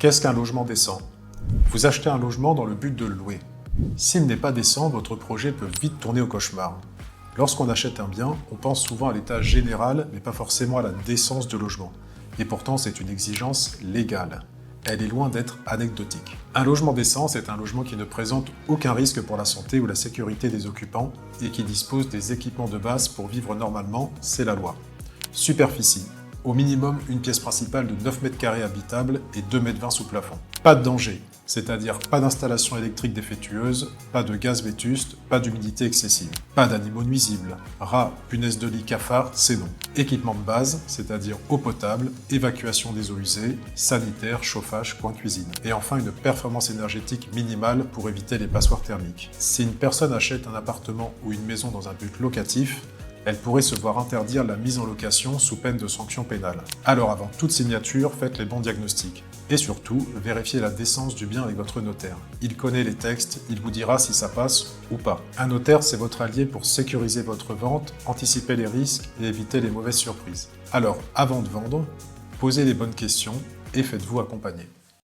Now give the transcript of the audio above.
Qu'est-ce qu'un logement décent? Vous achetez un logement dans le but de le louer. S'il n'est pas décent, votre projet peut vite tourner au cauchemar. Lorsqu'on achète un bien, on pense souvent à l'état général, mais pas forcément à la décence du logement. Et pourtant, c'est une exigence légale. Elle est loin d'être anecdotique. Un logement décent, c'est un logement qui ne présente aucun risque pour la santé ou la sécurité des occupants et qui dispose des équipements de base pour vivre normalement, c'est la loi. Superficie. Au minimum, une pièce principale de 9 mètres carrés habitable et 2,20 m sous plafond. Pas de danger, c'est-à-dire pas d'installation électrique défectueuse, pas de gaz vétuste, pas d'humidité excessive, pas d'animaux nuisibles, rats, punaises de lit, cafards, c'est non. Équipement de base, c'est-à-dire eau potable, évacuation des eaux usées, sanitaire, chauffage, coin cuisine. Et enfin, une performance énergétique minimale pour éviter les passoires thermiques. Si une personne achète un appartement ou une maison dans un but locatif, elle pourrait se voir interdire la mise en location sous peine de sanctions pénales. Alors avant toute signature, faites les bons diagnostics. Et surtout, vérifiez la décence du bien avec votre notaire. Il connaît les textes, il vous dira si ça passe ou pas. Un notaire, c'est votre allié pour sécuriser votre vente, anticiper les risques et éviter les mauvaises surprises. Alors, avant de vendre, posez les bonnes questions et faites-vous accompagner.